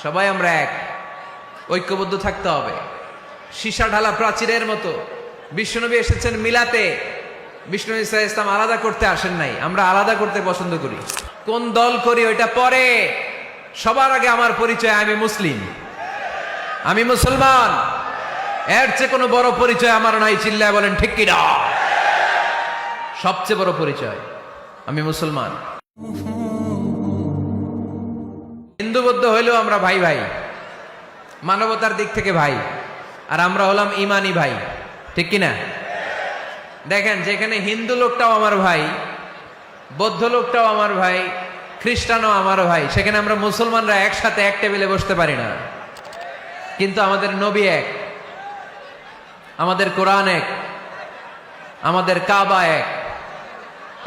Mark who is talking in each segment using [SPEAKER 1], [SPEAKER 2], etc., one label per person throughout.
[SPEAKER 1] সবাই আমরা এক, ঐক্যবদ্ধ থাকতে হবে। সীসা ঢালা প্রাচীরের মতো বিশ্বনবী এসেছেন মিলাতে, বিষ্ণু ইসলাম আলাদা করতে আসেন নাই। আমরা আলাদা করতে পছন্দ করি। কোন দল করি ওইটা পরে, সবার আগে আমার পরিচয় আমি মুসলিম, আমি মুসলমান। এর চেয়ে কোনো বড় পরিচয় আমার নাই। চিল্লায় বলেন ঠিক কিনা? সবচেয়ে বড় পরিচয় আমি মুসলমান। হিন্দু বৌদ্ধ হইলেও আমরা ভাই ভাই, মানবতার দিক থেকে ভাই। আর আমরা হলাম ইমানি ভাই, ঠিক কিনা? দেখেন, যেখানে হিন্দু লোকটাও আমার ভাই, বৌদ্ধ লোকটাও আমার ভাই, খ্রিস্টানও আমার ভাই, সেখানে আমরা মুসলমানরা একসাথে এক টেবিলে বসতে পারি না। কিন্তু আমাদের নবী এক, আমাদের কোরআন এক, আমাদের কাবা এক,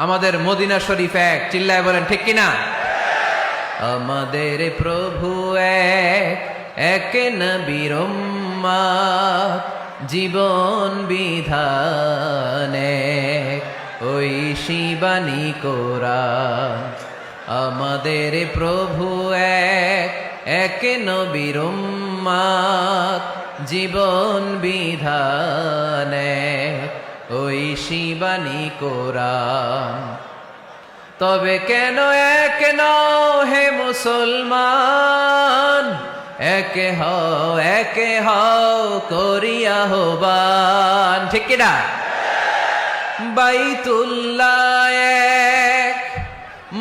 [SPEAKER 1] আমাদের মদিনা শরীফ এক। চিল্লায় বলেন ঠিক কিনা? আমাদের প্রভু এক, এক নবীর উম্মত, জীবন বিধান এক, ওই শিবানী কোরআন। আমাদের প্রভু এক, এক নবীর উম্মত, জীবন বিধান এক, ওই শিবানী কোরআন। তবে কেন এক নও হে মুসলমান, একে হও করিয়া আহ্বান। ঠিক কিনা? বাইতুল্লাহ এক,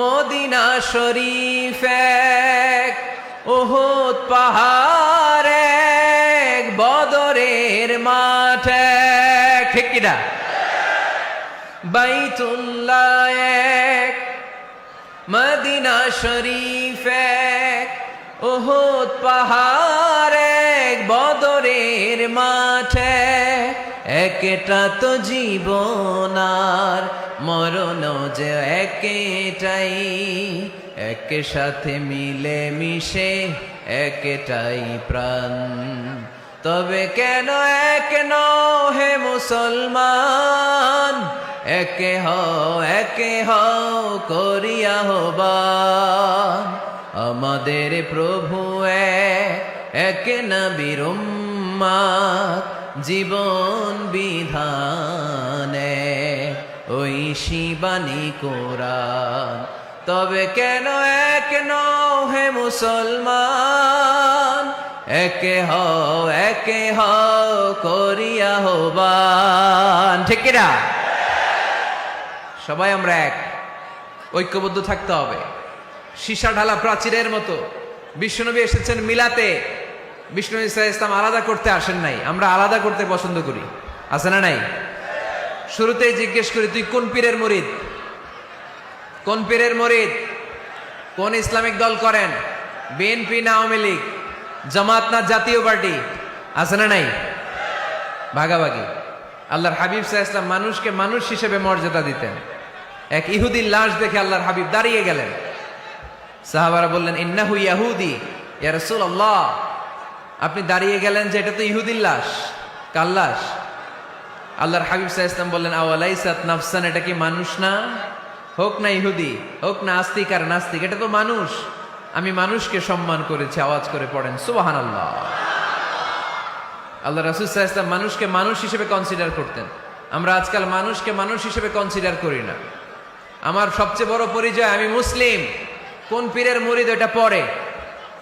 [SPEAKER 1] মদিনা শরীফ এক, উহুদ পাহাড় এক, বদরের মাঠ এক। ঠিক কিনা? বাইতুল্লাহ এক, মদিনা শরীফ এক, উহুদ পাহাড় এক, বদরের মাঠ এক। একটা তো জীবন আর মরণ যে একটাই, এক সাথে মিলে মিশে একটাই প্রাণ। তবে কেন এক নও হে মুসলমান, একে হও করিয়া আহ্বান। আমাদের প্রভু এক নবীর উম্মত, জীবন বিধান এক, ওই শিবানী কোরআন। তবে কেন এক নও হে মুসলমান, একে হও করিয়া আহ্বান। ঠিক কিনা? সবাই আমরা এক, ঐক্যবদ্ধ থাকতে হবে। সীসা ঢালা প্রাচীরের মতো বিশ্বনবী এসেছেন মিলাতে, বিষ্ণু ইসলাম আলাদা করতে আসেন নাই। আমরা আলাদা করতে পছন্দ করি। আছে না নাই? শুরুতেই জিজ্ঞেস করি, তুই কোন পীরের মুরিদ? কোন পীরের মুরিদ? কোন ইসলামিক দল করেন? বিএনপি না আওয়ামী লীগ, জামাত না জাতীয় পার্টি? আছে না নাই? ভাগাভাগি। আল্লাহর হাবিব সাল্লাল্লাহু আলাইহি ওয়াসাল্লাম মানুষকে মানুষ হিসেবে মর্যাদা দিতেন। এক ইহুদির লাশ দেখে আল্লাহর হাবিব দাঁড়িয়ে গেলেন। সাহাবারা বললেন, ইন্নাহু ইয়াহুদি ইয়া রাসূলুল্লাহ। আপনি দাঁড়িয়ে গেলেন যে এটা তো ইহুদির লাশ। কার লাশ? আল্লাহর হাবিব সাল্লাল্লাহু আলাইহি ওয়াসাল্লাম বললেন, আওয়ালাইসাত নাফসান, এটা কি মানুষ না? হোক না ইহুদি, হোক না আস্তিক আর নাস্তিক, এটা তো মানুষ। আমি মানুষকে সম্মান করেছি। আওয়াজ করে পড়েন সুবহানাল্লাহ। আল্লাহ রাসূল সাল্লাল্লাহু আলাইহি ওয়াসাল্লাম মানুষকে মানুষ হিসেবে কনসিডার করতেন। আমরা আজকাল মানুষকে মানুষ হিসেবে কনসিডার করি না। আমার সবচেয়ে বড় পরিচয় আমি মুসলিম। কোন পীরের মুরিদ ওটা পরে,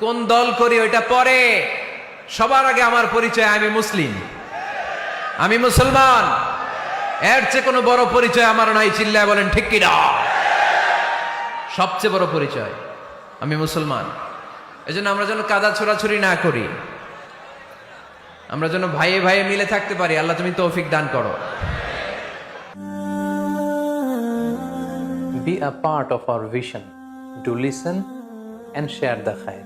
[SPEAKER 1] কোন দল করি ওইটা পরে, সবার আগে আমার পরিচয় আমি মুসলিম, আমি মুসলমান। এর চেয়ে কোনো বড় পরিচয় আমার নাই। চিল্লায় বলেন ঠিক কিনা? সবচেয়ে বড় পরিচয় আমি মুসলমান। এজন্য আমরা যেন কাদা ছোড়াছুরি না করি, আমরা যেন ভাইয়ে ভাইয়ে মিলে থাকতে পারি। আল্লাহ তুমি তৌফিক দান করো।
[SPEAKER 2] Be a part of our vision. Do listen and share the khair.